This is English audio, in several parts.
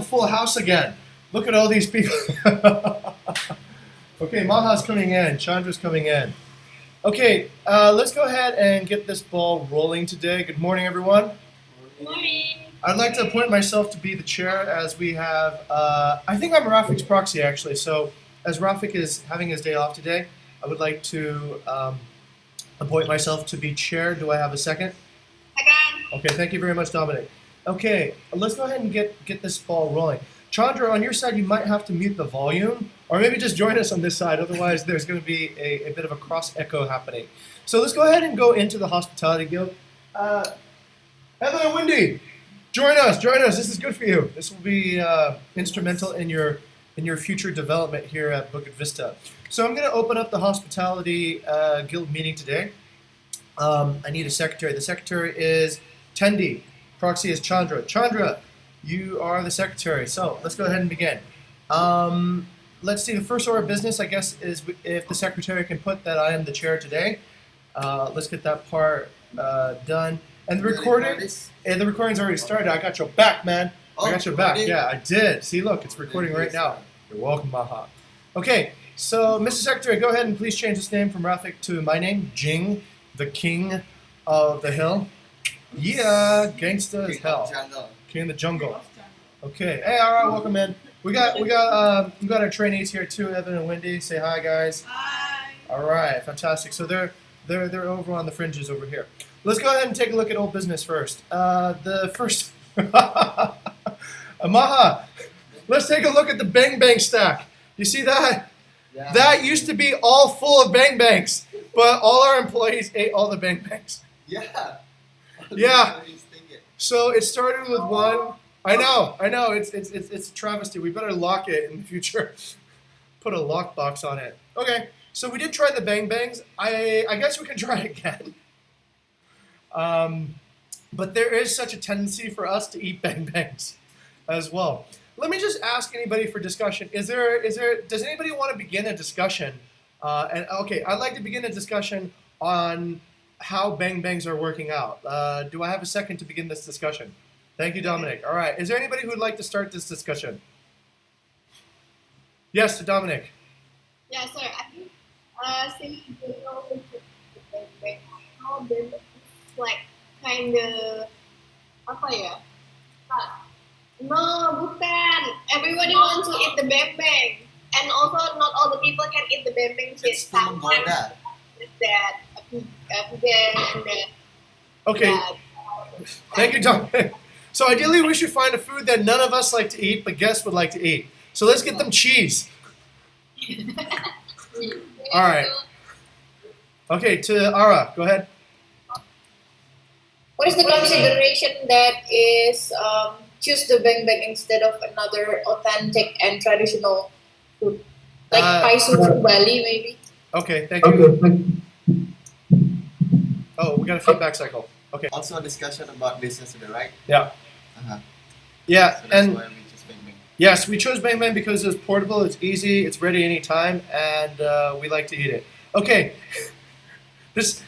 full house again. Look at all these people. Okay, Maha's coming in. Chandra's coming in. Okay, let's go ahead and get this ball rolling today. Good morning, everyone. Good morning. I'd like to appoint myself to be the chair as we have, I think I'm Rafik's proxy actually. So as Rafik is having his day off today, I would like to appoint myself to be chair. Do I have a second? Second. Okay, thank you very much, Dominic. Okay, let's go ahead and get this ball rolling. Chandra, on your side, you might have to mute the volume, or maybe just join us on this side. Otherwise, there's going to be a bit of a cross echo happening. So let's go ahead and go into the Hospitality Guild. Heather and Wendy, join us. This is good for you. This will be instrumental in your future development here at Bukit Vista. So I'm going to open up the Hospitality Guild meeting today. I need a secretary. The secretary is Tendi. Proxy is Chandra. Chandra, you are the secretary. So let's go ahead and begin. Let's see. The first order of business, I guess, is if the secretary can put that I am the chair today. Let's get that part done. And the recording's already started. I got your back, man. I got your back. Yeah, I did. See, look, it's recording right now. You're welcome, Maha. Okay, so Mr. Secretary, go ahead and please change this name from Rafik to my name, Jing, the king of the hill. Yeah, gangsta as hell. King of the jungle. Okay. Hey, all right, welcome in. We got our trainees here too, Evan and Wendy. Say hi, guys. Hi. All right, fantastic. So they're over on the fringes over here. Let's go ahead and take a look at old business first. The first, Maha. Let's take a look at the Bang Bang stack. You see that? Yeah. That used to be all full of Bang Bangs, but all our employees ate all the Bang Bangs. Yeah. Yeah. So it started with one. I know. It's a travesty. We better lock it in the future. Put a lockbox on it. Okay. So we did try the Bang Bangs. I guess we can try again. But there is such a tendency for us to eat Bang Bangs as well. Let me just ask anybody for discussion. Does anybody want to begin a discussion? Okay, I'd like to begin a discussion on how Bang Bangs are working out. Do I have a second to begin this discussion? Thank you, Dominic. All right. Is there anybody who would like to start this discussion? Yes, to Dominic. Yeah, sir. I think since you know how this is like kind of apa ya? No, bukan. Everybody wants to eat the bang bang, and also not all the people can eat the bang bang shit. It's too menggoda. That vegan and then Okay. Thank you, Dominic. So ideally, we should find a food that none of us like to eat, but guests would like to eat. So let's get them cheese. All right. Okay, to Ara, go ahead. What is the consideration that is choose the bang bang instead of another authentic and traditional food, like Paisu Bali maybe? Okay, thank you. Oh, we got a feedback cycle. Okay. Also a discussion about this yesterday, right? Yeah. Uh-huh. Yeah, So that's and why we just Bang Bang. yes, we chose Bang Bang because it's portable, it's easy, it's ready anytime, and we like to eat it. Okay. This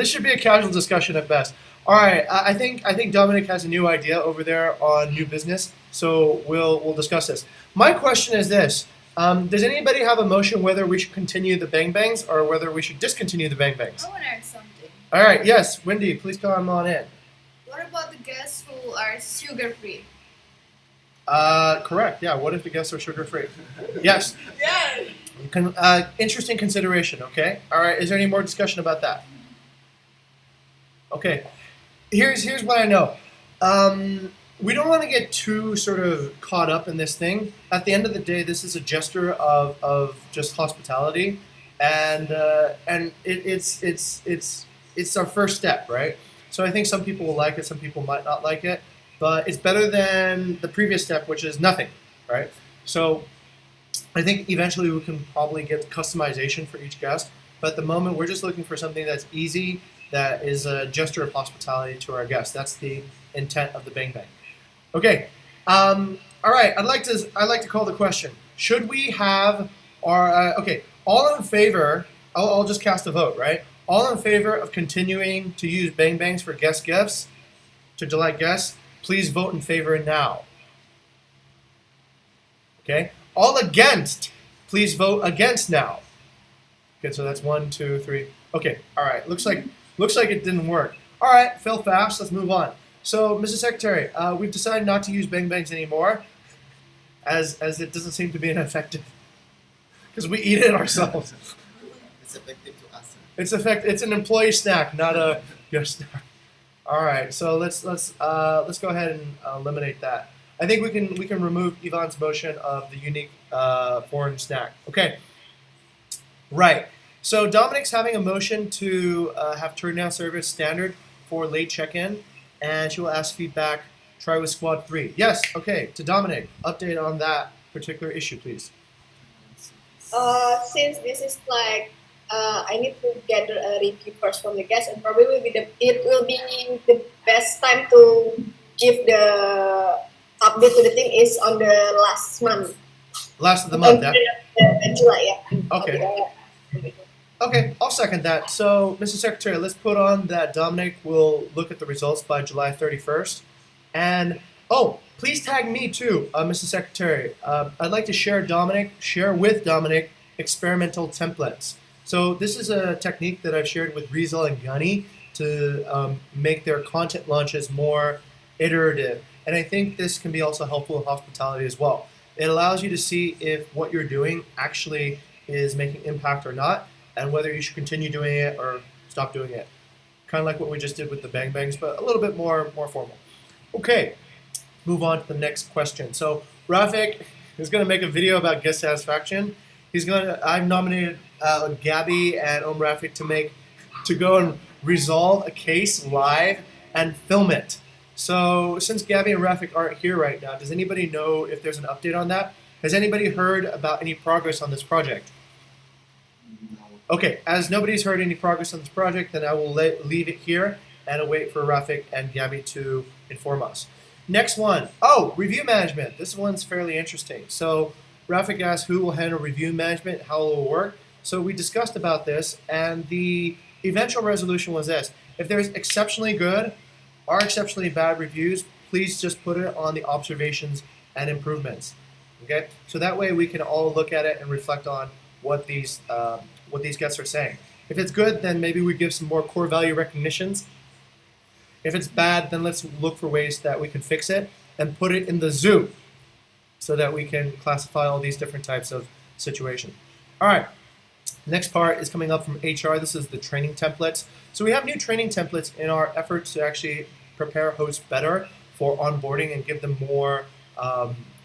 should be a casual discussion at best. All right, I think Dominic has a new idea over there on new business, so we'll discuss this. My question is this: does anybody have a motion whether we should continue the Bang Bangs or whether we should discontinue the Bang Bangs? I want to add something. All right, yes, Wendy, please come on in. What about the guests who are sugar-free? Correct. Yeah. What if the guests are sugar free? Yes. Yeah. Interesting consideration. Okay. All right. Is there any more discussion about that? Okay. Here's what I know. We don't want to get too sort of caught up in this thing. At the end of the day, this is a gesture of just hospitality, and it's our first step, right? So I think some people will like it, some people might not like it, but it's better than the previous step, which is nothing, right? So I think eventually we can probably get customization for each guest, but at the moment we're just looking for something that's easy, that is a gesture of hospitality to our guests. That's the intent of the Bang Bang. Okay, all right. I'd like to call the question: should we have our all in favor? I'll just cast a vote, right? All in favor of continuing to use Bang Bangs for guest gifts to delight guests? Please vote in favor now. Okay, all against, please vote against now. Okay, so that's 1, 2, 3. Okay, all right. Looks like it didn't work. All right, fail fast. Let's move on. So, Mr. Secretary, we've decided not to use bang bangs anymore, as it doesn't seem to be an effective, because we eat it ourselves. It's effective to us. It's an employee snack, not a guest snack. All right, so let's go ahead and eliminate that. I think we can remove Ivan's motion of the unique foreign snack. Okay. Right. So Dominic's having a motion to have turn down service standard for late check-in, and she will ask feedback. Try with squad 3. Yes. Okay. To Dominic, update on that particular issue, please. Since this is like I need to gather a review first from the guests, and probably it will be the best time to give the update to the team is on the last month. Last of the month, yeah? July, yeah. Okay. Okay, I'll second that. So, Mr. Secretary, let's put on that Dominic will look at the results by July 31st. And, oh, please tag me too, Mr. Secretary. I'd like to share with Dominic experimental templates. So this is a technique that I've shared with Rizal and Gunny to make their content launches more iterative. And I think this can be also helpful in hospitality as well. It allows you to see if what you're doing actually is making impact or not, and whether you should continue doing it or stop doing it. Kind of like what we just did with the bang bangs, but a little bit more formal. Okay, move on to the next question. So Rafik is going to make a video about guest satisfaction. I've nominated Gabby and Rafik to go and resolve a case live and film it. So since Gabby and Rafik aren't here right now, does anybody know if there's an update on that? Has anybody heard about any progress on this project? Okay, as nobody's heard any progress on this project, then I will leave it here and I'll wait for Rafik and Gabby to inform us. Next one. Oh, review management. This one's fairly interesting. So Rafik asked who will handle review management, how it will work. So we discussed about this, and the eventual resolution was this. If there's exceptionally good or exceptionally bad reviews, please just put it on the observations and improvements. Okay? So that way we can all look at it and reflect on what these guests are saying. If it's good, then maybe we give some more core value recognitions. If it's bad, then let's look for ways that we can fix it and put it in the zoo so that we can classify all these different types of situations. All right, next part is coming up from HR. This is the training templates. So we have new training templates in our efforts to actually prepare hosts better for onboarding and give them more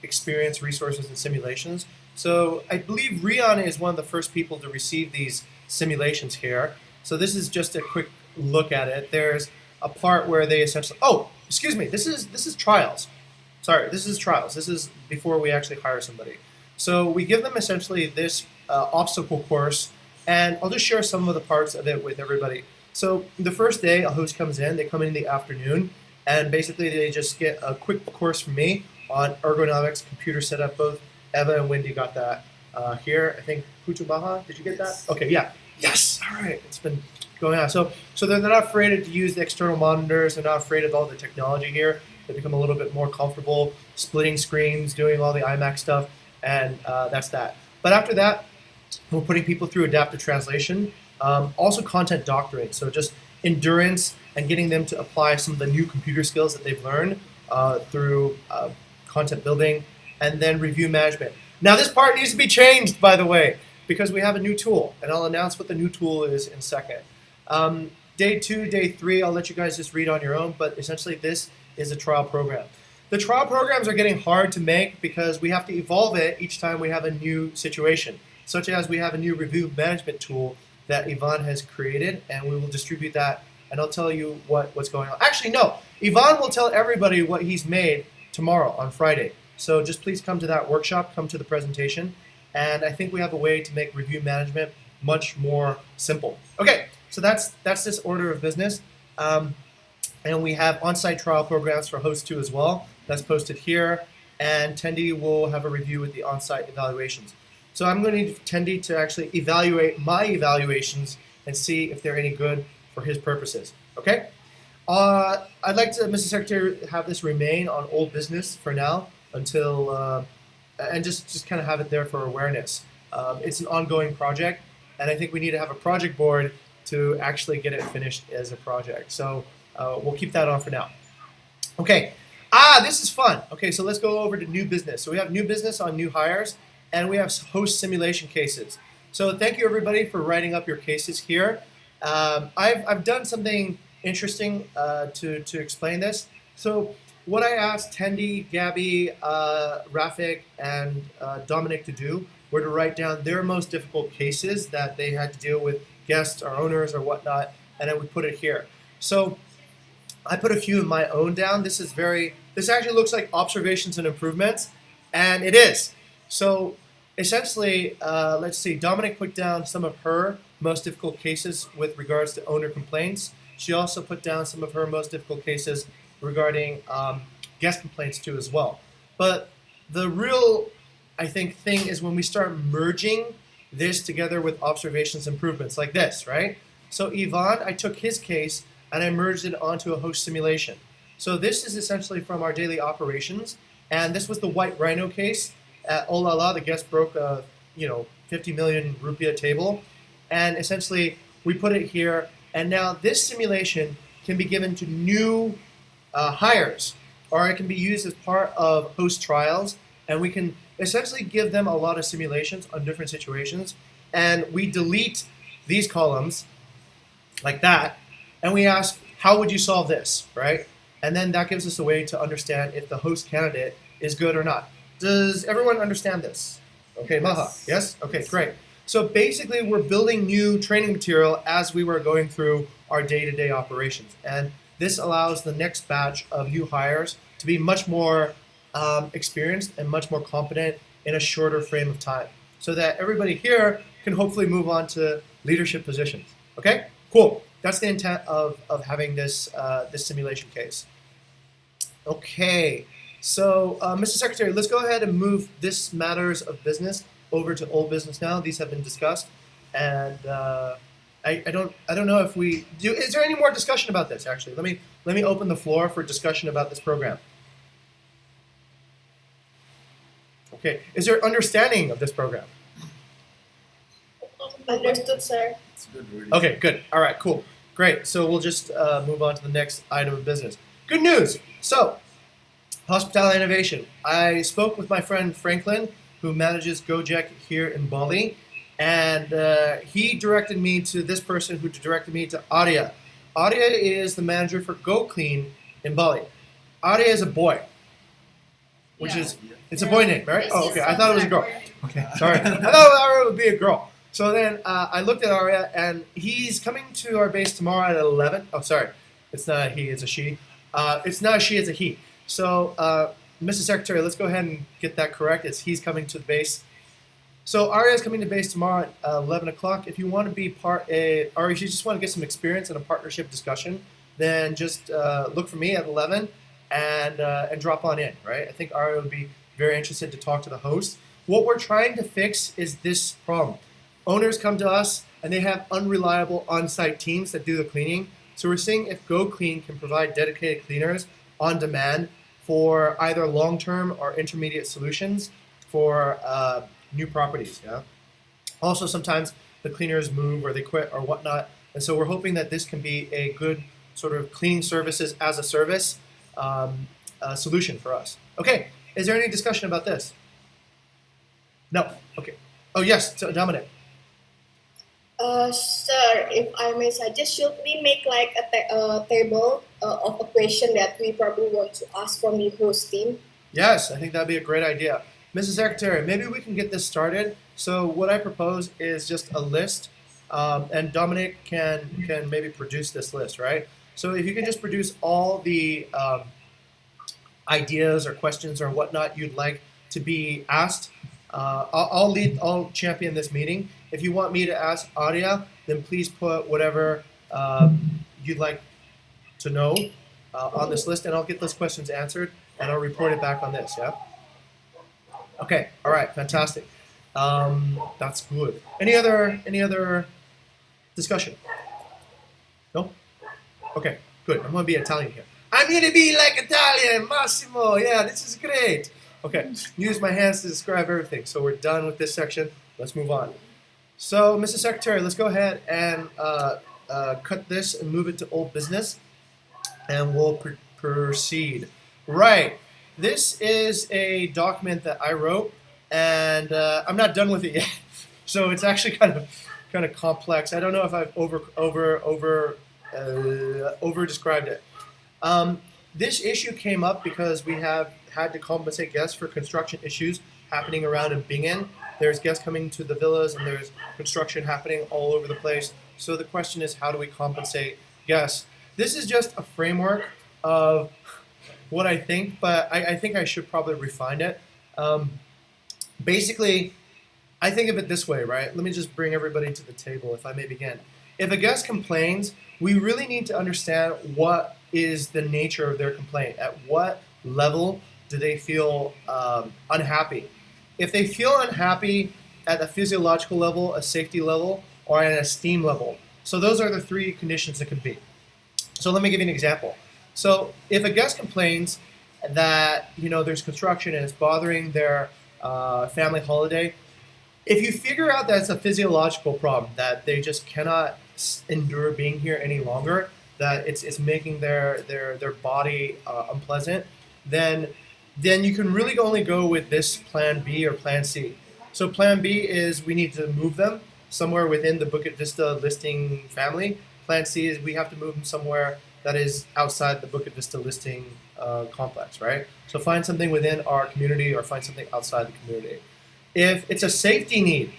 experience, resources, and simulations. So I believe Rian is one of the first people to receive these simulations here. So this is just a quick look at it. There's a part where they essentially, oh, excuse me, this is trials. Sorry, this is trials. This is before we actually hire somebody. So we give them essentially this obstacle course, and I'll just share some of the parts of it with everybody. So the first day, a host comes in, they come in the afternoon, and basically they just get a quick course from me on ergonomics, computer setup. Both Eva and Wendy got that here. I think Putumaha, did you get that? Okay, yeah. Yes, all right, it's been going on. So they're not afraid to use the external monitors. They're not afraid of all the technology here. They become a little bit more comfortable splitting screens, doing all the iMac stuff, and that's that. But after that, we're putting people through adaptive translation, also content doctorate, so just endurance and getting them to apply some of the new computer skills that they've learned through content building, and then review management. Now this part needs to be changed, by the way, because we have a new tool, and I'll announce what the new tool is in a second. Day 2, day 3, I'll let you guys just read on your own, but essentially this is a trial program. The trial programs are getting hard to make because we have to evolve it each time we have a new situation, such as we have a new review management tool that Ivan has created, and we will distribute that, and I'll tell you what's going on. Actually, no, Ivan will tell everybody what he's made tomorrow on Friday. So just please come to that workshop, come to the presentation, and I think we have a way to make review management much more simple. Okay, so that's this order of business. And we have on-site trial programs for host 2 as well. That's posted here. And Tendi will have a review with the on-site evaluations. So I'm going to need Tendi to actually evaluate my evaluations and see if they're any good for his purposes. Okay? I'd like to, Mr. Secretary, have this remain on old business for now until and just kind of have it there for awareness. It's an ongoing project, and I think we need to have a project board to actually get it finished as a project. So we'll keep that on for now. Okay. This is fun. Okay, so let's go over to new business. So we have new business on new hires, and we have host simulation cases. So thank you everybody for writing up your cases here. I've done something interesting to explain this. So what I asked Tendi, Gabby, Rafik, and Dominic to do were to write down their most difficult cases that they had to deal with guests or owners or whatnot, and then we put it here. So I put a few of my own down. This actually looks like observations and improvements, and it is. So essentially, let's see, Dominic put down some of her most difficult cases with regards to owner complaints. She also put down some of her most difficult cases regarding guest complaints too as well. But the real, I think, thing is when we start merging this together with observations and improvements like this, right? So Yvonne, I took his case and I merged it onto a host simulation. So this is essentially from our daily operations, and this was the white rhino case. At Oh La La, the guest broke a 50 million rupiah table, and essentially we put it here. And now this simulation can be given to new hires, or it can be used as part of host trials, and we can essentially give them a lot of simulations on different situations, and we delete these columns like that, and we ask, how would you solve this, right? And then that gives us a way to understand if the host candidate is good or not. Does everyone understand this? Okay, Maha, yes? Okay, great. So basically we're building new training material as we were going through our day-to-day operations. And this allows the next batch of new hires to be much more experienced and much more competent in a shorter frame of time, so that everybody here can hopefully move on to leadership positions. Okay, cool. That's the intent of having this simulation case. Okay, so Mr. Secretary, let's go ahead and move this matters of business over to old business now. These have been discussed, and I don't know if we do. Is there any more discussion about this? Actually, let me open the floor for discussion about this program. Okay, is there understanding of this program? Understood, sir. It's good, really. Okay, good. All right, cool. Great. So we'll just move on to the next item of business. Good news. So, hospitality innovation. I spoke with my friend Franklin, who manages Gojek here in Bali, and he directed me to this person who directed me to Arya. Arya is the manager for Go Clean in Bali. Arya is a boy, which is, it's a boy name, right? Oh, okay. I thought it was a girl. Okay, sorry. I thought Arya would be a girl. So then I looked at Arya, and he's coming to our base tomorrow at 11. Oh, sorry. It's not a he, it's a she. It's not a she, it's a he. So, Mr. Secretary, let's go ahead and get that correct. It's he's coming to the base. So Arya is coming to base tomorrow at 11 o'clock. If you want to be or if you just want to get some experience in a partnership discussion, then just look for me at 11 and drop on in, right? I think Arya would be very interested to talk to the host. What we're trying to fix is this problem. Owners come to us and they have unreliable on-site teams that do the cleaning. So we're seeing if Go Clean can provide dedicated cleaners on demand for either long-term or intermediate solutions for new properties. Yeah. Also, sometimes the cleaners move or they quit or whatnot, and so we're hoping that this can be a good sort of cleaning services as a service solution for us. Okay. Is there any discussion about this? No. Okay. Oh yes, Dominic. Sir, if I may suggest, should we make like a table of a question that we probably want to ask from the host team? Yes, I think that'd be a great idea. Mrs. Secretary, maybe we can get this started. So what I propose is just a list, and Dominic can maybe produce this list, right? So if you can just produce all the ideas or questions or whatnot you'd like to be asked, I'll champion this meeting. If you want me to ask Arya, then please put whatever you'd like to know on this list, and I'll get those questions answered, and I'll report it back on this, yeah? Okay, all right, fantastic. That's good. Any other discussion? No? Okay, good. I'm going to be Italian here. I'm going to be like Italian, Massimo. Yeah, this is great. Okay, use my hands to describe everything. So we're done with this section. Let's move on. So, Mrs. Secretary, let's go ahead and cut this and move it to old business, and we'll proceed. Right. This is a document that I wrote, and I'm not done with it yet. So it's actually kind of complex. I don't know if I've over described it. This issue came up because we have had to compensate guests for construction issues happening around in Bingen. There's guests coming to the villas, and there's construction happening all over the place. So the question is, how do we compensate guests? This is just a framework of what I think, but I think I should probably refine it. Basically, I think of it this way, right? Let me just bring everybody to the table, if I may begin. If a guest complains, we really need to understand what is the nature of their complaint. At what level do they feel unhappy? If they feel unhappy at a physiological level, a safety level, or at an esteem level, so those are the three conditions that could be. So let me give you an example. So if a guest complains that there's construction and it's bothering their family holiday, if you figure out that it's a physiological problem, that they just cannot endure being here any longer, that it's making their body unpleasant, then you can really only go with this plan B or plan C. So plan B is we need to move them somewhere within the Bukit Vista listing family. Plan C is we have to move them somewhere that is outside the Bukit Vista listing complex, right? So find something within our community or find something outside the community. If it's a safety need,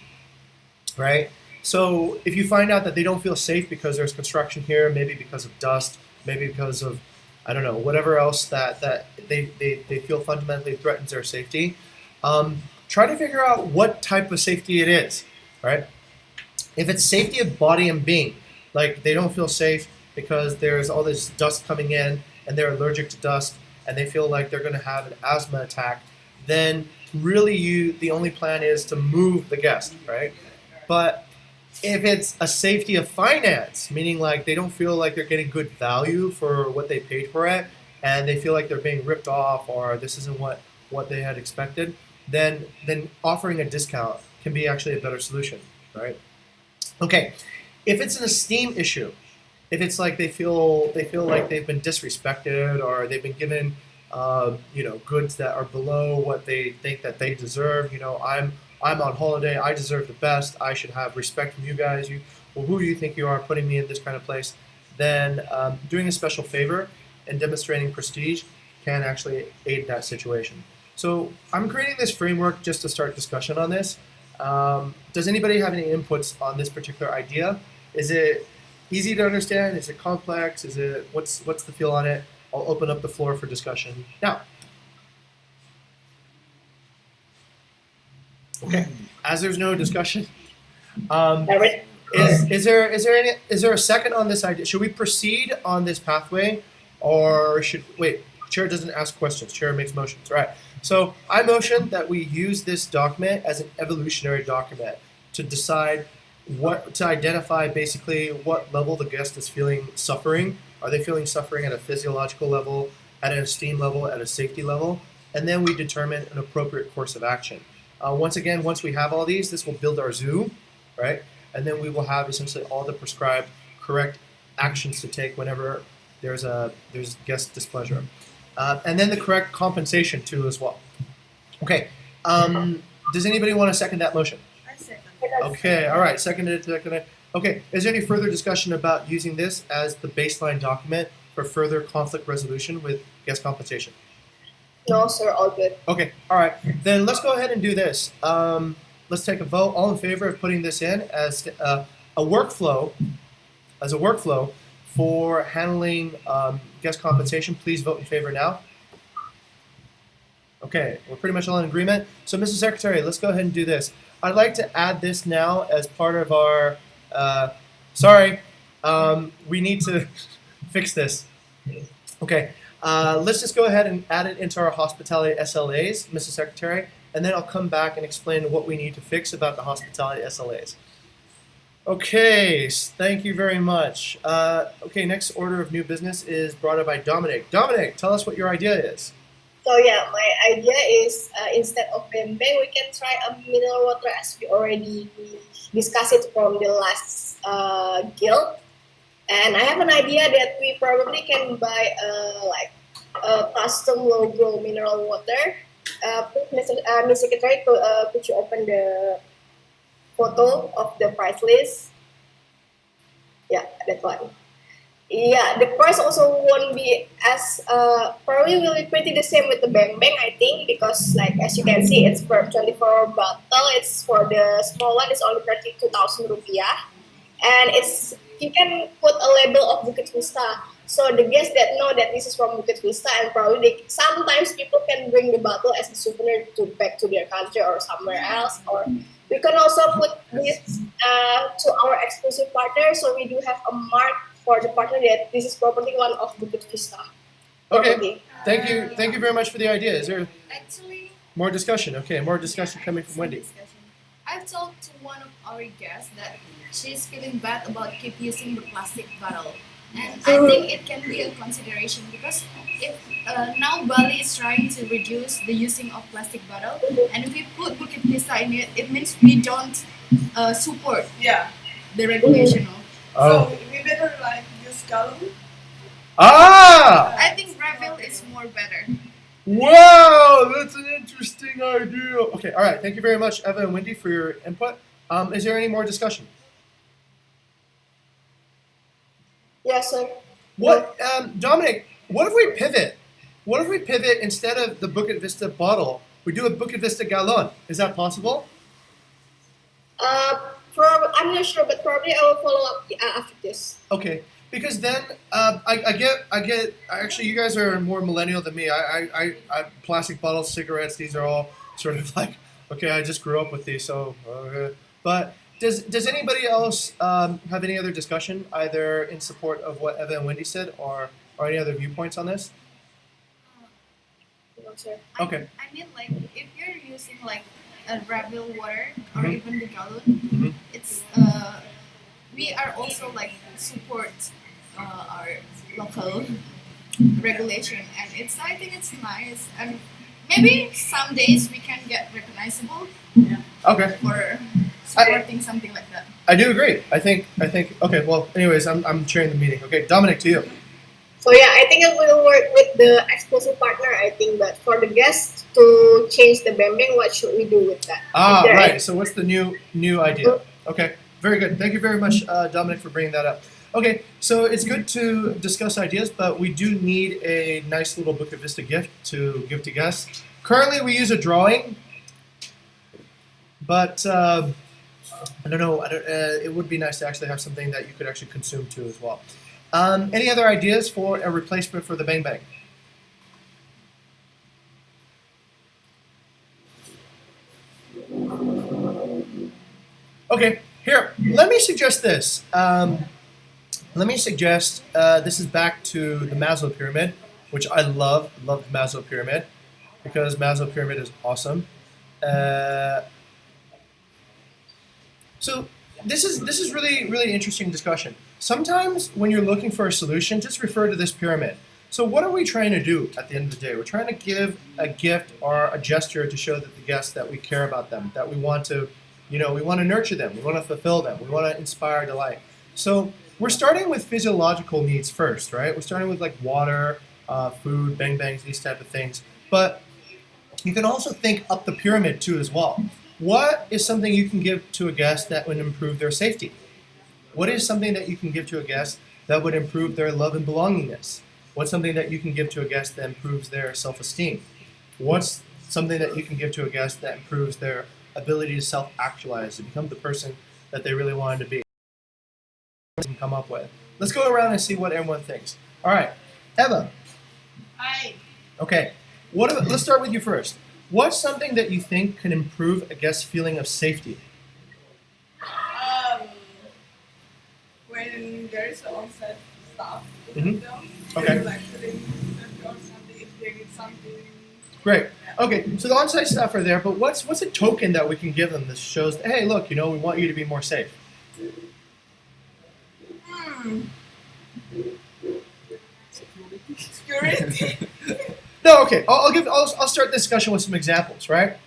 right? So if you find out that they don't feel safe because there's construction here, maybe because of dust, maybe because of, I don't know, whatever else that they feel fundamentally threatens their safety, try to figure out what type of safety it is, right? If it's safety of body and being, like they don't feel safe because there's all this dust coming in and they're allergic to dust and they feel like they're going to have an asthma attack, then really the only plan is to move the guest, right? But if it's a safety of finance, meaning like they don't feel like they're getting good value for what they paid for it, and they feel like they're being ripped off or this isn't what they had expected, then offering a discount can be actually a better solution, right? Okay, if it's an esteem issue, if it's like they feel like they've been disrespected or they've been given goods that are below what they think that they deserve. I'm on holiday. I deserve the best. I should have respect from you guys. Who do you think you are putting me in this kind of place? Then doing a special favor and demonstrating prestige can actually aid that situation. So I'm creating this framework just to start discussion on this. Does anybody have any inputs on this particular idea? Is it easy to understand? Is it complex? Is it what's the feel on it? I'll open up the floor for discussion now. Okay. As there's no discussion, is there a second on this idea? Should we proceed on this pathway, or wait? Chair doesn't ask questions. Chair makes motions. All right. So I motion that we use this document as an evolutionary document to decide to identify basically what level the guest is feeling suffering. Are they feeling suffering at a physiological level, at an esteem level, at a safety level? And then we determine an appropriate course of action. Once we have all these, this will build our zoo, right? And then we will have essentially all the prescribed correct actions to take whenever there's guest displeasure. And then the correct compensation too as well. Okay, does anybody want to second that motion? I second. Okay, all right, seconded. Okay, is there any further discussion about using this as the baseline document for further conflict resolution with guest compensation? No, sir, all good. Okay, all right. Then let's go ahead and do this. Let's take a vote. All in favor of putting this in as a workflow, for handling guest compensation, please vote in favor now. Okay, we're pretty much all in agreement. So, Mrs. Secretary, let's go ahead and do this. I'd like to add this now as part of our. We need to fix this. Okay, let's just go ahead and add it into our hospitality SLAs, Mrs. Secretary, and then I'll come back and explain what we need to fix about the hospitality SLAs. Okay, thank you very much. Okay, next order of new business is brought up by Dominic. Dominic, tell us what your idea is. So yeah, my idea is instead of bembeng, we can try a mineral water as we already discussed it from the last guild. And I have an idea that we probably can buy a custom logo mineral water. Please, Miss Secretary, could you open the photo of the price list? Yeah, that one. Yeah, the price also won't be as probably will be pretty the same with the Bang Bang, I think, because like as you can see, it's per 24 bottle. It's for the small one, it's only 32,000 rupiah, and it's you can put a label of Bukit Vista. So the guests that know that this is from Bukit Vista, and probably sometimes people can bring the bottle as a souvenir to back to their country or somewhere else, or we can also put this to our exclusive partner, so we do have a mark for the partner that this is property one of Bukit Vista. Okay. Property. Thank you very much for the idea. Is there Actually, more discussion? Okay, more discussion coming from some Wendy. discussion. I've talked to one of our guests that she's feeling bad about keep using the plastic bottle. And I think it can be a consideration because if now Bali is trying to reduce the using of plastic bottle, and if we put Bukit Vista in it, it means we don't support Yeah. the regulation. Oh. So we better like use galon. Ah! I think refill is more better. Wow, that's an interesting idea. Okay, all right. Thank you very much, Eva and Wendy, for your input. Is there any more discussion? Yes, sir. What, Dominic? What if we pivot? What if we pivot instead of the Bukit Vista bottle? We do a Bukit Vista gallon. Is that possible? I'm not sure, but probably I will follow up after this. Okay, because then I get. Actually, you guys are more millennial than me. I plastic bottles, cigarettes. These are all sort of like, okay, I just grew up with these. So, but does anybody else have any other discussion, either in support of what Eva and Wendy said, or any other viewpoints on this? No, sir. Okay. I mean, like, if you're using like a refill water or Mhm. even the gallon, Mhm. it's we are also like support our local regulation, and I think it's nice, and maybe some days we can get recognizable Okay. for supporting something like that. I do agree. I think. Okay. Well, anyways, I'm chairing the meeting. Okay, Dominic, to you. So yeah, I think it will work with the exclusive partner. I think, but for the guests to change the bembeng, what should we do with that? Ah, Is there right. So what's the new idea? Okay, very good. Thank you very much, Dominic, for bringing that up. Okay, so it's good to discuss ideas, but we do need a nice little Bukit Vista gift to give to guests. Currently, we use a drawing, but I don't know. It would be nice to actually have something that you could actually consume too as well. Any other ideas for a replacement for the Bang Bang? Okay, here, let me suggest this. This is back to the Maslow pyramid, which I love the Maslow pyramid because Maslow pyramid is awesome. So this is really interesting discussion. Sometimes when you're looking for a solution, just refer to this pyramid. So what are we trying to do at the end of the day? We're trying to give a gift or a gesture to show that the guests that we care about them, that we want to, we want to nurture them, we want to fulfill them, we want to inspire delight. So we're starting with physiological needs first, right? We're starting with like water, food, bang bangs, these type of things. But you can also think up the pyramid too as well. What is something you can give to a guest that would improve their safety? What is something that you can give to a guest that would improve their love and belongingness? What's something that you can give to a guest that improves their self-esteem? What's something that you can give to a guest that improves their ability to self-actualize, to become the person that they really wanted to be? Can come up with. Let's go around and see what everyone thinks. All right, Eva. Hi. Okay, let's start with you first. What's something that you think can improve a guest's feeling of safety? When there is on-set staff, Mhm. them, Okay. they're like sitting or something if they need something. Great. Okay, so the on-site staff are there, but what's a token that we can give them that shows, hey, look, we want you to be more safe? Security. No, okay. I'll start the discussion with some examples, right?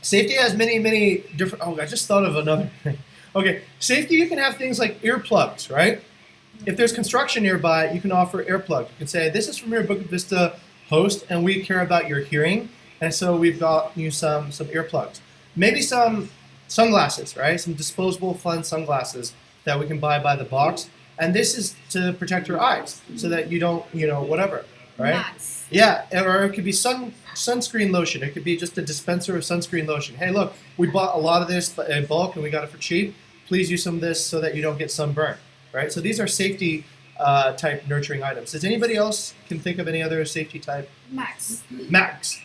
Safety has many different. Oh, I just thought of another thing. Okay, safety. You can have things like earplugs, right? If there's construction nearby, you can offer earplugs. You can say, "This is from your Bukit Vista host, and we care about your hearing, and so we've got you some earplugs. Maybe some sunglasses, right? Some disposable, fun sunglasses that we can buy by the box, and this is to protect your eyes, so that you don't, whatever, right? Nice. Yeah, or it could be sunscreen lotion. It could be just a dispenser of sunscreen lotion. Hey, look, we bought a lot of this in bulk and we got it for cheap. Please use some of this so that you don't get sunburned, right? So these are safety type nurturing items. Does anybody else can think of any other safety type? Max. Max.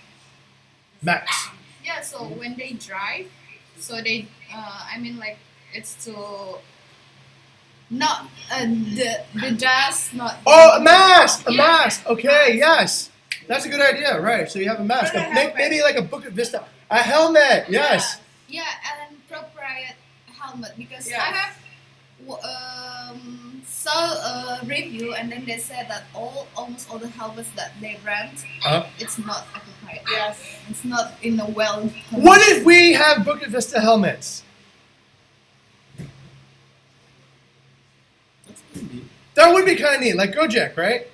Yeah, so when they drive, so they, like it's to not the dust, not. Oh, a mask! A mask! Okay, yes. That's a good idea, right? So you have a mask. Or a helmet. Maybe like a Bukit Vista. A helmet, yes. Yeah, and appropriate helmet because Yes. I have saw a review and then they said that almost all the helmets that they rent, Uh-huh. it's not appropriate. Yes. It's not in a well. What if we have Bukit Vista helmets? That's maybe. That would be kind of neat, like Gojek, right?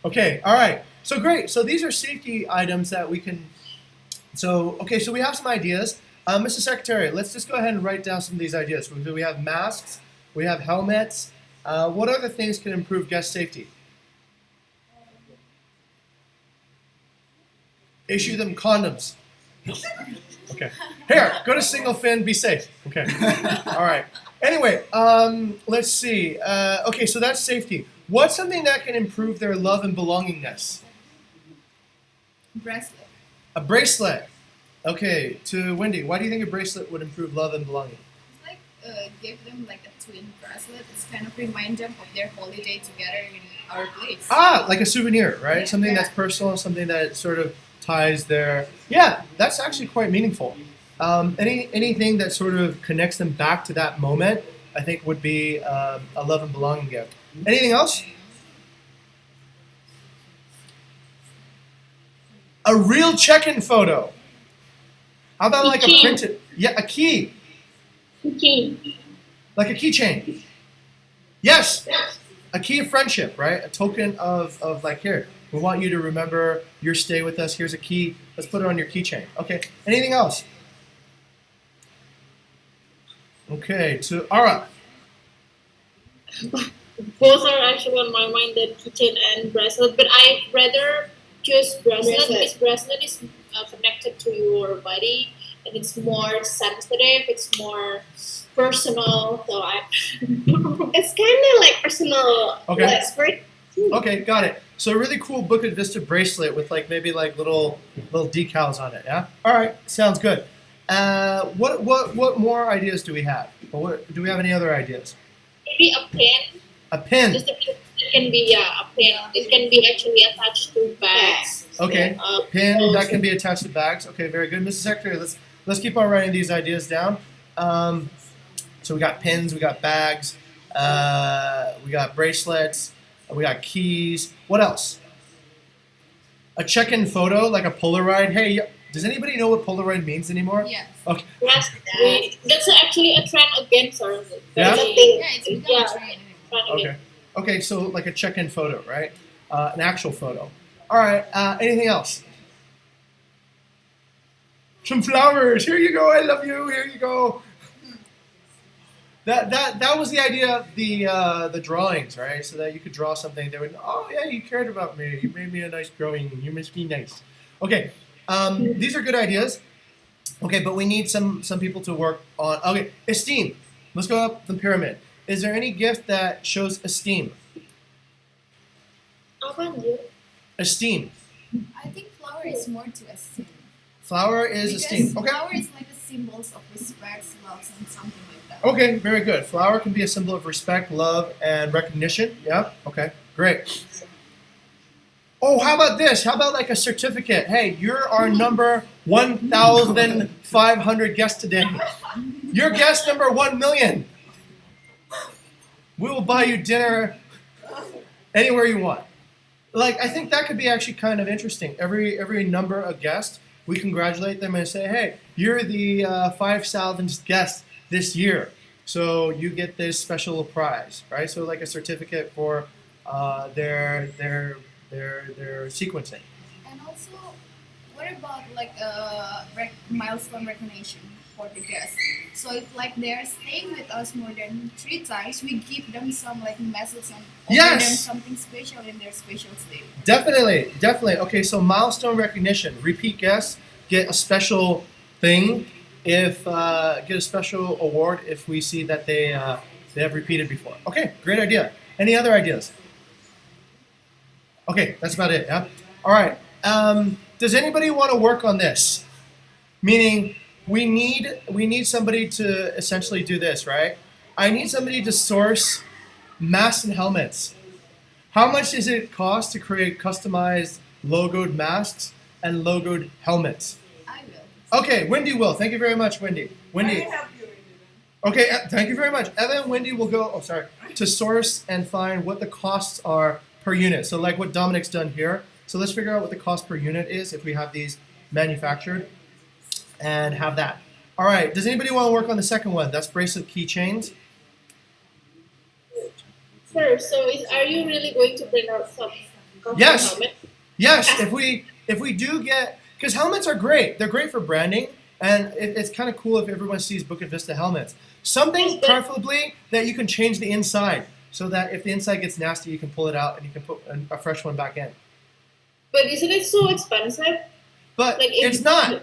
Okay, all right. So great. So these are safety items that we can. So we have some ideas. Mr. Secretary, let's just go ahead and write down some of these ideas. We have masks, we have helmets. What other things can improve guest safety? Issue them condoms. Okay. Here, go to single fin, be safe. Okay. All right. Anyway, let's see. Okay, so that's safety. What's something that can improve their love and belongingness? Bracelet. A bracelet. Okay, to Wendy, why do you think a bracelet would improve love and belonging? It's like give them like a twin bracelet. It's kind of remind them of their holiday together in our place. Ah, like a souvenir, right? Yeah, Something yeah. that's personal, something that sort of ties their. Yeah, that's actually quite meaningful. Anything that sort of connects them back to that moment, I think would be a love and belonging gift. Anything else? A real check-in photo. How about like a Key. printed? Yeah, a key, Okay. like a keychain. Yes, a key of friendship, right? A token of like here. We want you to remember your stay with us. Here's a key. Let's put it on your keychain. Okay. Anything else? Okay. To Ara. Both are actually on my mind, the keychain and bracelet, but I rather choose bracelet because bracelet is connected to your body and it's more sensitive, it's more personal. So it's kind of like personal Okay. expert. Okay, got it. So a really cool Bukit Vista bracelet with like maybe like little decals on it. Yeah. All right. Sounds good. What more ideas do we have? Or do we have any other ideas? Maybe a pen. A pin. Just a pen. It can be a pen. It can be actually attached to bags. Okay. Pin that can be attached to bags. Okay, very good, Mrs. Secretary. Let's keep on writing these ideas down. So we got pins, we got bags, we got bracelets, we got keys. What else? A check-in photo, like a Polaroid. Hey, does anybody know what Polaroid means anymore? Yes. Okay. Yes, that's actually a trend again, sir. Yeah? That's a thing. Yeah, it's become Yeah. a trend. Trend again. Okay. Okay, so like a check-in photo, right? An actual photo. All right. Anything else? Some flowers. Here you go. I love you. Here you go. That was the idea of the drawings, right? So that you could draw something. They would, oh yeah, you cared about me. You made me a nice drawing. You must be nice. Okay. These are good ideas. Okay, but we need some people to work on. Okay, esteem. Let's go up the pyramid. Is there any gift that shows esteem? Apa anjir? Esteem. I think flower is more to esteem. Flower is Because esteem. Okay. flower is like the symbols of respect, love, and something like that. Okay, very good. Flower can be a symbol of respect, love, and recognition. Yeah. Okay. Great. Oh, how about this? How about like a certificate? Hey, you're our number 1,500 guest today. You're guest number 1,000,000. We will buy you dinner anywhere you want. like I think that could be actually kind of interesting. Every number of guests, we congratulate them and say, hey, you're the 5,000th guest this year, so you get this special prize, right? So like a certificate for their sequencing. And also, what about like milestone recognition for the guests? So if like they're staying with us more than 3 times, we give them some like message and offer Yes! them something special in their special stay. Definitely, definitely. Okay, so milestone recognition. Repeat guests get a special thing if get a special award if we see that they have repeated before. Okay, great idea. Any other ideas? Okay, that's about it. Yeah. All right. Does anybody want to work on this? Meaning, we need somebody to essentially do this, right? I need somebody to source masks and helmets. How much does it cost to create customized logoed masks and logoed helmets? I will. Okay, Wendy will. Thank you very much, Wendy. Wendy. I help you in it. Okay, thank you very much. Evan and Wendy will go, to source and find what the costs are per unit. So like what Dominic's done here. So let's figure out what the cost per unit is if we have these manufactured and have that. All right, does anybody want to work on the second one? That's bracelet keychains. Sure. So, are you really going to bring out some custom Yes. helmet? Yes, if we do get, because helmets are great. They're great for branding, and it's kind of cool if everyone sees Bukit Vista helmets. Something preferably that you can change the inside, so that if the inside gets nasty, you can pull it out and you can put a fresh one back in. But isn't it so expensive? But Like, it's not.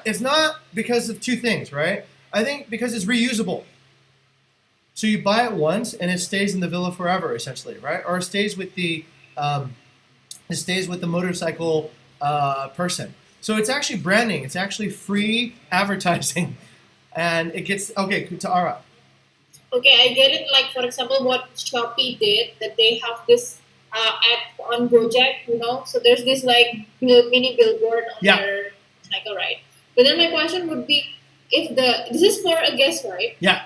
It's not because of two things, right? I think because it's reusable. So you buy it once and it stays in the villa forever, essentially, right? Or it stays with the motorcycle person. So it's actually branding. It's actually free advertising, and it gets to Ara. Okay, I get it. Like, for example, what Shopee did, that they have this app on Gojek, so there's this like mini billboard on Yeah. their cycle, right? But then my question would be, this is for a guest, right? Yeah.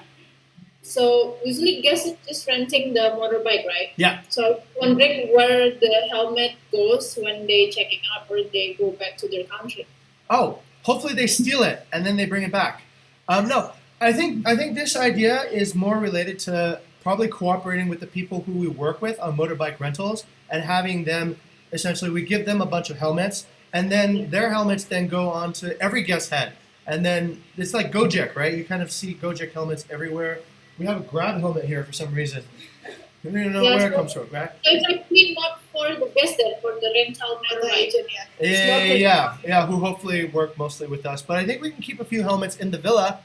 So usually guests is just renting the motorbike, right? Yeah. So I'm wondering where the helmet goes when they checking out or they go back to their country. Oh, hopefully they steal it and then they bring it back. No, I think this idea is more related to probably cooperating with the people who we work with on motorbike rentals and having them, essentially, we give them a bunch of helmets and then their helmets then go on to every guest's head. And then it's like Gojek, right? You kind of see Gojek helmets everywhere. We have a Grab helmet here for some reason. We don't even know where it comes from, right? So it's actually not for the guest then, for the rental motorbike. Yeah, who hopefully work mostly with us. But I think we can keep a few helmets in the villa,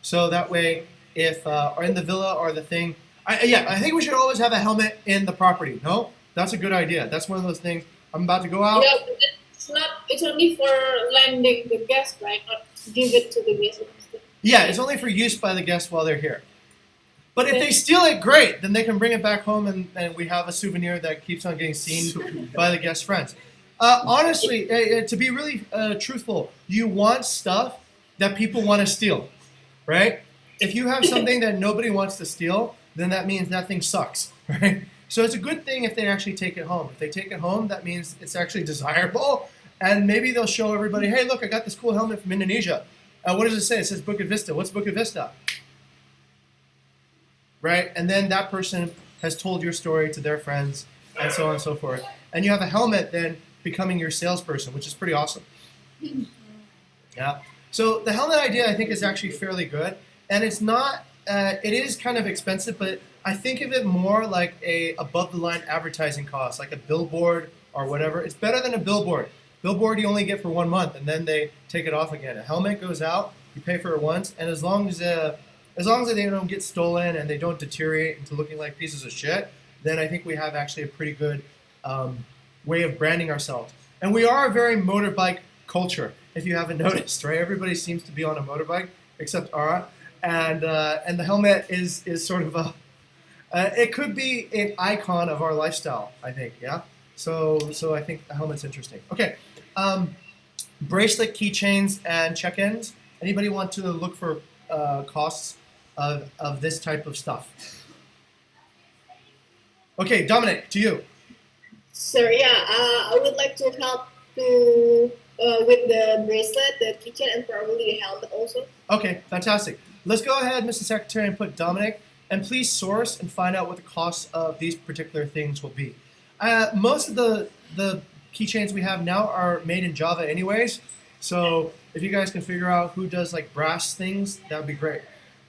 so that way, if or in the villa or the thing, I think we should always have a helmet in the property. No, that's a good idea. That's one of those things. I'm about to go out. Yeah, but it's not. It's only for landing the guest, right? Not to give it to the guest. Yeah, it's only for use by the guests while they're here. But if they steal it, great. Then they can bring it back home, and we have a souvenir that keeps on getting seen by the guest friends. Honestly, to be really truthful, you want stuff that people want to steal, right? If you have something that nobody wants to steal, then that means that thing sucks, right? So it's a good thing if they actually take it home. If they take it home, that means it's actually desirable, and maybe they'll show everybody, hey, look, I got this cool helmet from Indonesia. What does it say? It says Bukit Vista. What's Bukit Vista? Right? And then that person has told your story to their friends, and so on and so forth. And you have a helmet then becoming your salesperson, which is pretty awesome. Yeah. So the helmet idea, I think, is actually fairly good. And it's not, it is kind of expensive, but I think of it more like a above-the-line advertising cost, like a billboard or whatever. It's better than a billboard. Billboard you only get for 1 month, and then they take it off again. A helmet goes out, you pay for it once, and as long as they don't get stolen and they don't deteriorate into looking like pieces of shit, then I think we have actually a pretty good way of branding ourselves. And we are a very motorbike culture, if you haven't noticed, right? Everybody seems to be on a motorbike except Ara, and the helmet is sort of it could be an icon of our lifestyle, I think. Yeah. So I think the helmet's interesting. Okay. Bracelet, keychains, and check-ins. Anybody want to look for costs of this type of stuff? Okay, Dominic, to you. Sir, yeah, I would like to help to with the bracelet, the keychain, and probably the helmet also. Okay, fantastic. Let's go ahead, Mr. Secretary, and put Dominic, and please source and find out what the cost of these particular things will be. Most of the keychains we have now are made in Java anyways, so if you guys can figure out who does like brass things, that would be great.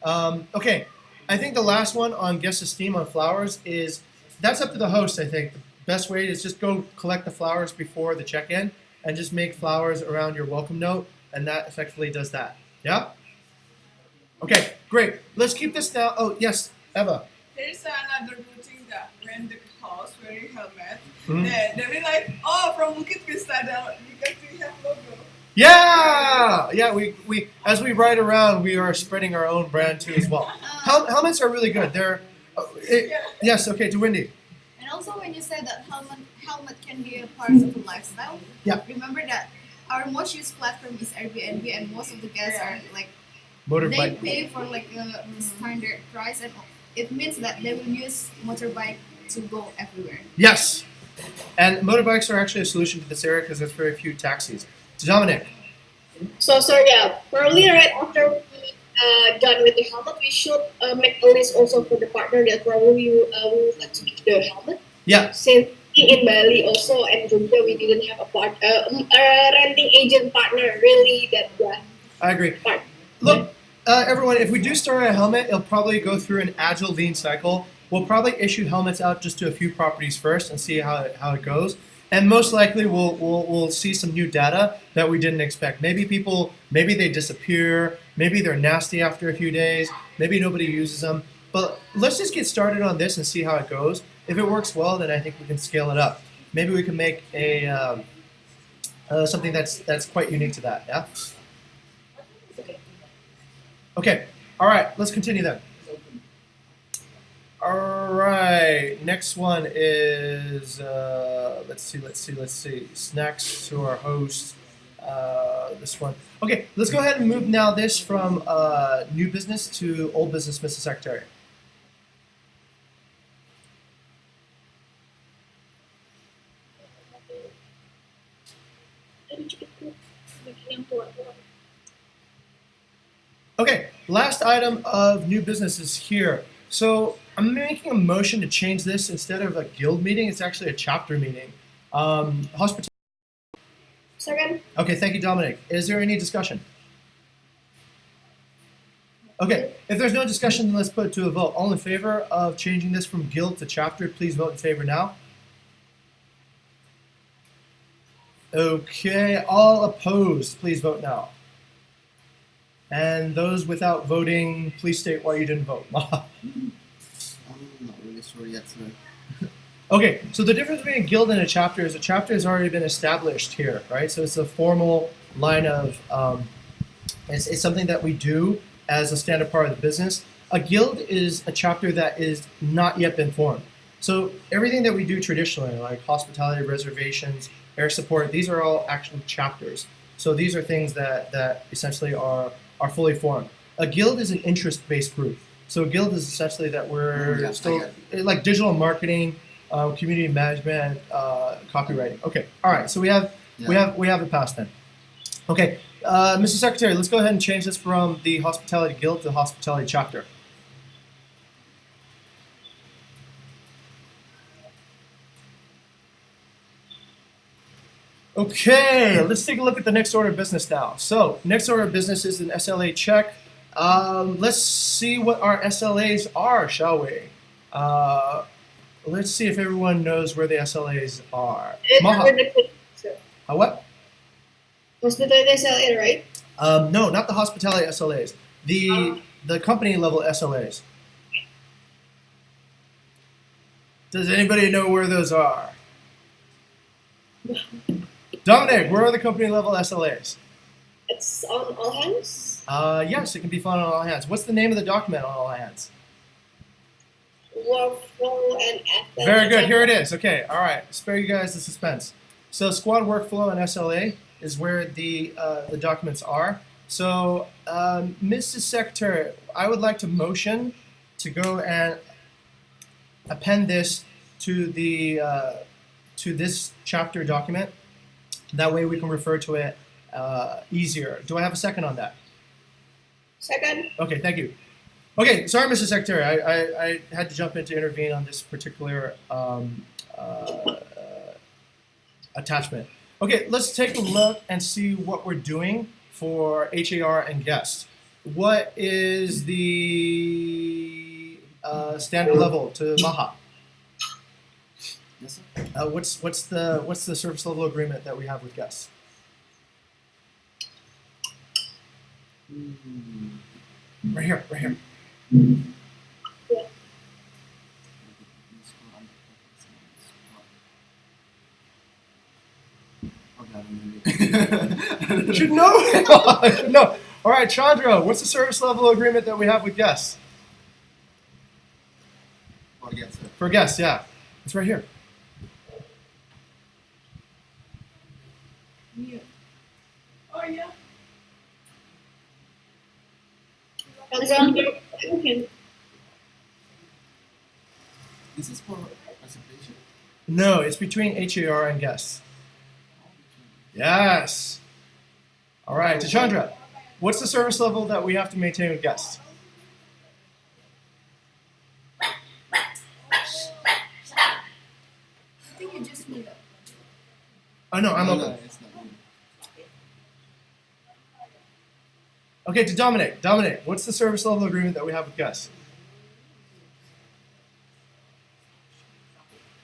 Okay, I think the last one on guest esteem on flowers is, that's up to the host, I think. The best way is just go collect the flowers before the check-in and just make flowers around your welcome note, and that effectively does that. Yeah? Okay, great. Let's keep this now. Oh, yes, Eva. There's another good thing that when the house wearing helmet, Mhm. they'll be like, oh, from Bukit Vista, because we have logo. Yeah! Yeah, we as we ride around, we are spreading our own brand too as well. Helmets are really good. Yes, okay, to Wendy. And also, when you said that helmet can be a part of a lifestyle, Yeah. remember that our most used platform is Airbnb, and most of the guests are like, they Motorbike. pay for like a standard price, and it means that they will use motorbike to go everywhere. Yes. And motorbikes are actually a solution to this area because there's very few taxis. To Dominic. So, sir, yeah, probably right after we done with the helmet, we should make a list also for the partner that probably we would like to give the helmet. Yeah. Since in Bali also and Jogja, we didn't have a renting agent partner really that I agree. Right. Look, everyone, if we do start a helmet, it'll probably go through an agile lean cycle. We'll probably issue helmets out just to a few properties first and see how it goes. And most likely we'll see some new data that we didn't expect. Maybe they disappear, maybe they're nasty after a few days, maybe nobody uses them. But let's just get started on this and see how it goes. If it works well, then I think we can scale it up. Maybe we can make a something that's quite unique to that. Yeah. Okay. All right. Let's continue then. All right. Next one is let's see. Snacks to our host. This one. Okay. Let's go ahead and move now this from new business to old business, Mr. Secretary. Okay, last item of new business is here. So I'm making a motion to change this. Instead of a guild meeting, it's actually a chapter meeting. Hospitality. Second. Okay, thank you, Dominic. Is there any discussion? Okay, if there's no discussion, then let's put it to a vote. All in favor of changing this from guild to chapter, please vote in favor now. Okay, all opposed, please vote now. And those without voting, please state why you didn't vote. I'm not really sure yet, sir. Okay, so the difference between a guild and a chapter is a chapter has already been established here, right? So it's a formal line of, it's something that we do as a standard part of the business. A guild is a chapter that is not yet been formed. So everything that we do traditionally, like hospitality, reservations, air support, these are all actually chapters. So these are things that essentially are fully formed. A guild is an interest-based group. So a guild is essentially that we're Yeah, I still get like digital marketing, community management, copywriting. Okay, all right. So we have it passed then. Okay, Mr. Secretary, let's go ahead and change this from the hospitality guild to the hospitality chapter. Okay, let's take a look at the next order of business now. So, next order of business is an SLA check. Let's see what our SLAs are, shall we? Let's see if everyone knows where the SLAs are. It's Maha. under the sir. What? Hospitality SLA, right? No, not the hospitality SLAs. The company level SLAs. Does anybody know where those are? Dominic, where are the company level SLAs? It's on all hands. Yes, it can be found on all hands. What's the name of the document on all hands? Workflow and Very good. Here it is. Okay. All right. Spare you guys the suspense. So squad workflow and SLA is where the documents are. So, Mrs. Secretary, I would like to motion to go and append this to the to this chapter document. That way we can refer to it easier. Do I have a second on that? Second. Okay, thank you. Okay, sorry, Mr. Secretary. I had to jump in to intervene on this particular attachment. Okay, let's take a look and see what we're doing for HAR and guest. What is the standard level to Maha? Yes, sir. What's the service level agreement that we have with guests? Right here, right here. You should know. I should know. All right, Chandra, what's the service level agreement that we have with guests? Forget, sir. For guests, yeah. It's right here. Oh yeah. This is for reservation. No, it's between HAR and guests. Yes. All right, to Chandra, what's the service level that we have to maintain with guests? I think you just need it. Oh no, I'm No, open. it's not good. Okay, to Dominic. Dominic, what's the service level agreement that we have with guests?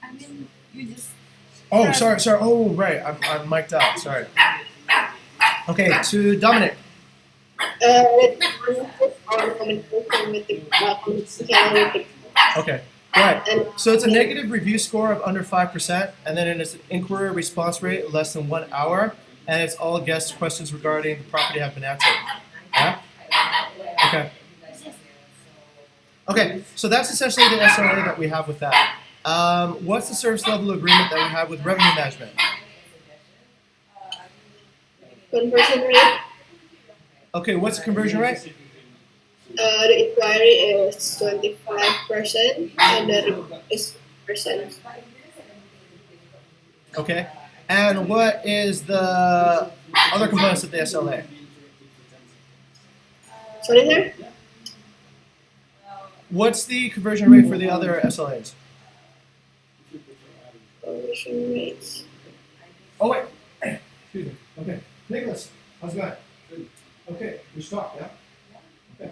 I mean, you just. Oh, sorry. Oh, right. I'm mic'd out. Sorry. Okay, to Dominic. Our communication with the Okay. Right. So it's a negative review score of under 5%, and then it's an inquiry response rate less than 1 hour, and it's all guest questions regarding the property have been answered. Yeah? Okay. Okay, so that's essentially the SLA that we have with that. What's the service level agreement that we have with revenue management? conversion rate. Okay, what's the conversion rate? The inquiry is 25% and the request is percent. Okay. And what is the other components of the SLA? Sorry, sir? What's the conversion rate for the other SLAs? Conversion rates. Oh, wait. Excuse me. Okay. Nicholas, how's it going? Good. Okay, you're stopped, yeah? Okay.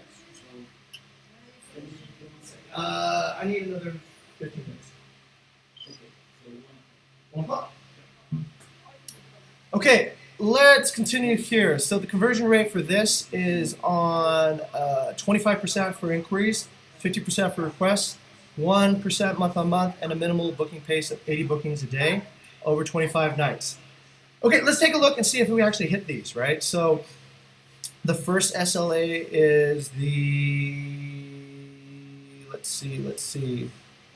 I need another 15 minutes. Okay. 1 o'clock. Okay, let's continue here. So the conversion rate for this is on 25% for inquiries, 50% for requests, 1% month on month, and a minimal booking pace of 80 bookings a day over 25 nights. Okay, let's take a look and see if we actually hit these, right? So the first SLA is let's see,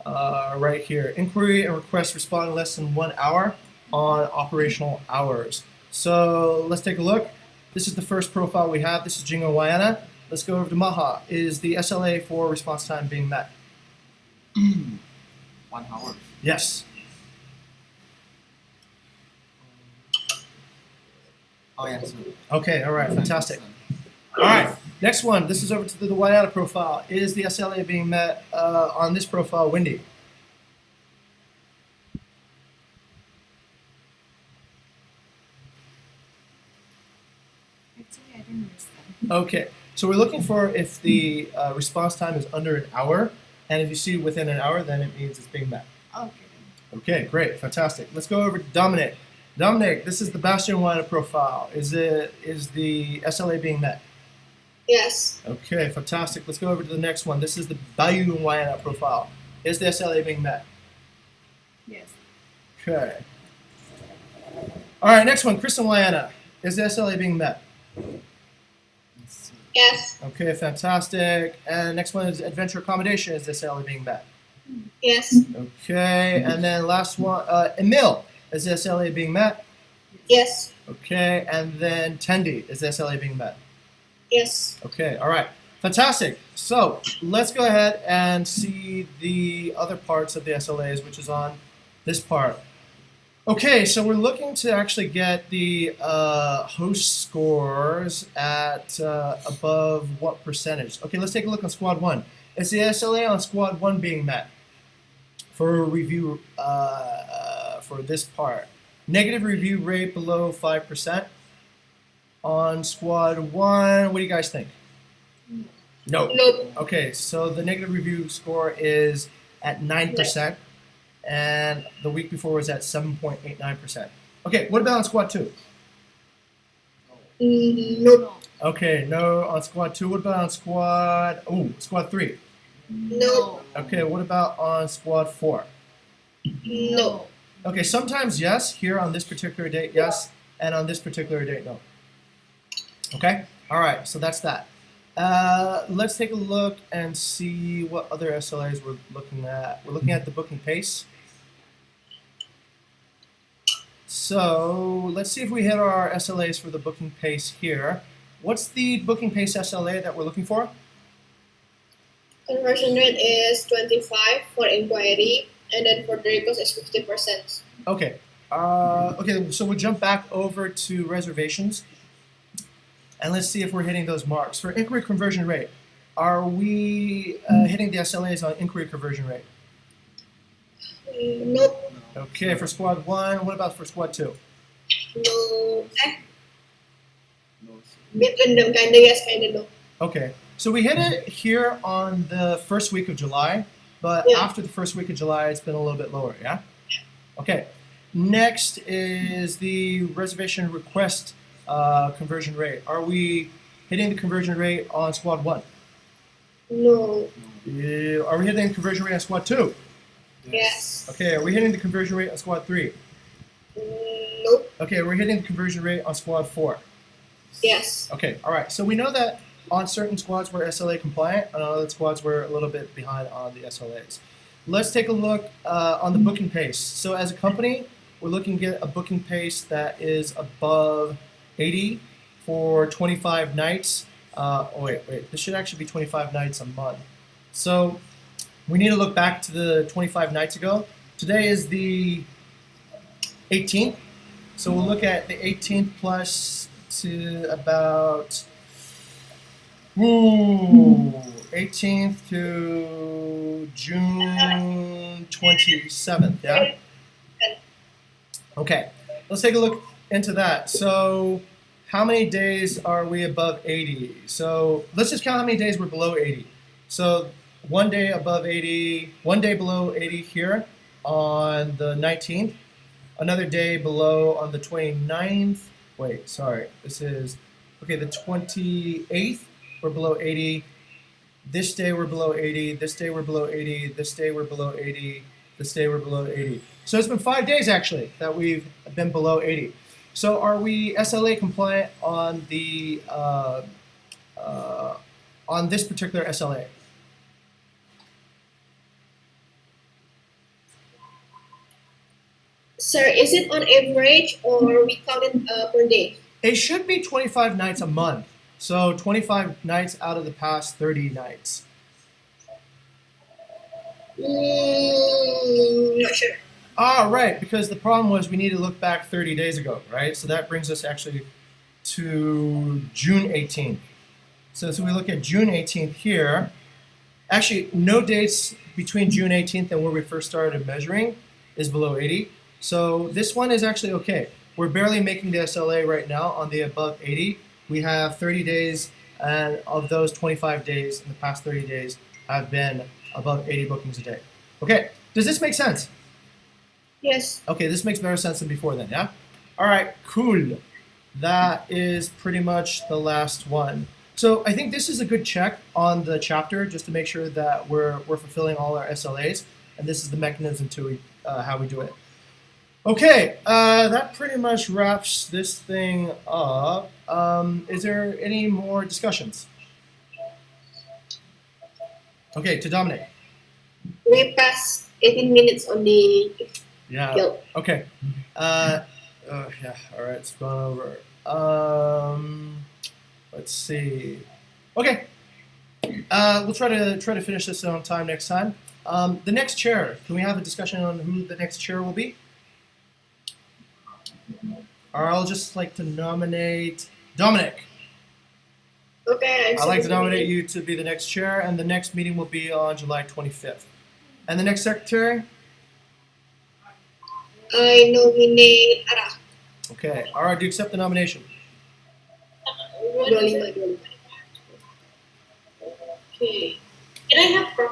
right here. Inquiry and request respond in less than 1 hour on operational hours. So let's take a look. This is the first profile we have. This is Jingo Wayana. Let's go over to Maha. Is the SLA for response time being met? 1 hour. Yes. Oh, yes, sir. Okay, all right, fantastic. All right, next one. This is over to the Wayana profile. Is the SLA being met on this profile, Wendy? Actually, I don't understand. Okay, so we're looking for if the response time is under an hour, and if you see within an hour, then it means it's being met. Okay. Okay, great, fantastic. Let's go over to Dominic. Dominic, this is the Bastion Wayana profile. Is the SLA being met? Yes. Okay, fantastic. Let's go over to the next one. This is the Bayou Wayana profile. Is the SLA being met? Yes. Okay. All right, next one, Kristen Wayana. Is the SLA being met? Yes, sir. Yes. Okay, fantastic. And next one is Adventure Accommodation. Is the SLA being met? Yes. Okay, and then last one, Emil. Is the SLA being met? Yes. Okay, and then Tendi. Is the SLA being met? Yes. Okay, all right. Fantastic. So let's go ahead and see the other parts of the SLAs, which is on this part. Okay, so we're looking to actually get the host scores at above what percentage? Okay, let's take a look on squad one. Is the SLA on squad one being met for review for this part? Negative review rate below 5% on squad one. What do you guys think? No. Nope. Okay, so the negative review score is at 9%, and the week before was at 7.89%. Okay, what about on squad two? Nope. Okay, no on squad two. What about on squad three? Nope. Okay, what about on squad four? No. Okay, sometimes yes, here on this particular date, yes, and on this particular date, no. Okay, all right, so that's that. Let's take a look and see what other SLAs we're looking at. We're looking at the booking pace. So let's see if we hit our SLAs for the booking pace here. What's the booking pace SLA that we're looking for? Conversion rate is 25 for inquiry, and then for the request is 50%. Okay. Okay, so we'll jump back over to reservations. And let's see if we're hitting those marks. For inquiry conversion rate, are we hitting the SLAs on inquiry conversion rate? Nope. Okay, for squad one, what about for squad two? No. No. Between them, kinda yes, kinda no. Okay, so we hit it here on the first week of July, but Yeah. after the first week of July, it's been a little bit lower, yeah? Okay, next is the reservation request conversion rate. Are we hitting the conversion rate on squad one? No. Are we hitting the conversion rate on squad two? Yes. Okay, are we hitting the conversion rate on squad three? Nope. Okay, we're hitting the conversion rate on squad four. Yes. Okay, all right. So we know that on certain squads we're SLA compliant, and on other squads we're a little bit behind on the SLAs. Let's take a look on the booking pace. So as a company, we're looking to get a booking pace that is above 80 for 25 nights. Wait. This should actually be 25 nights a month. So we need to look back to the 25 nights ago. Today is the 18th. So we'll look at the 18th plus to about 18th to June 27th, yeah? Okay, let's take a look into that. So how many days are we above 80? So let's just count how many days we're below 80. So one day above 80, one day below 80 here on the 19th, another day below on the 29th. Wait, sorry, this is, okay, the 28th, we're below 80. This day we're below 80, this day we're below 80, this day we're below 80, this day we're below 80. So it's been 5 days actually that we've been below 80. So are we SLA compliant on the on this particular SLA? Sir, is it on average or we count it per day? It should be 25 nights a month. So 25 nights out of the past 30 nights. Not sure. Ah, right, because the problem was we need to look back 30 days ago, right? So that brings us actually to June 18th. So we look at June 18th here. Actually, no dates between June 18th and where we first started measuring is below 80. So this one is actually okay. We're barely making the SLA right now on the above 80. We have 30 days, and of those 25 days in the past 30 days have been above 80 bookings a day. Okay, does this make sense? Yes. Okay, this makes better sense than before then, yeah? All right, cool. That is pretty much the last one. So I think this is a good check on the chapter just to make sure that we're fulfilling all our SLAs, and this is the mechanism to how we do it. Okay, that pretty much wraps this thing up. Is there any more discussions? Okay, to Dominic. We passed 18 minutes on the Yeah. guild. Okay. Yeah. All right. It's gone over. Let's see. Okay. We'll try to finish this on time next time. The next chair. Can we have a discussion on who the next chair will be? Or I'll just like to nominate Dominic. Okay, I'd like to nominate you to be the next chair, and the next meeting will be on July 25th. And the next secretary? I nominate Ara. Okay. All right, do you accept the nomination? What is it? Okay. Can I have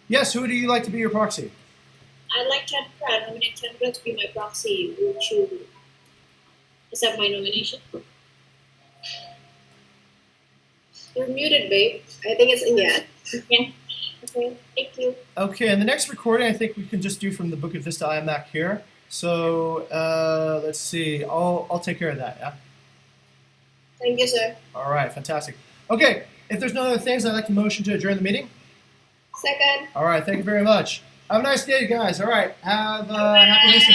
Yes, who do you like to be your proxy? I'd like Chandra. I nominate Chandra to be my proxy. Would you accept my nomination? You're muted, babe. I think it's a yes. Yeah. Okay. Thank you. Okay, and the next recording I think we can just do from the Bukit Vista iMac here. So let's see. I'll take care of that. Yeah. Thank you, sir. All right, fantastic. Okay, if there's no other things, I'd like to motion to adjourn the meeting. Second. All right, thank you very much. Have a nice day, guys. All right, have happy Easter.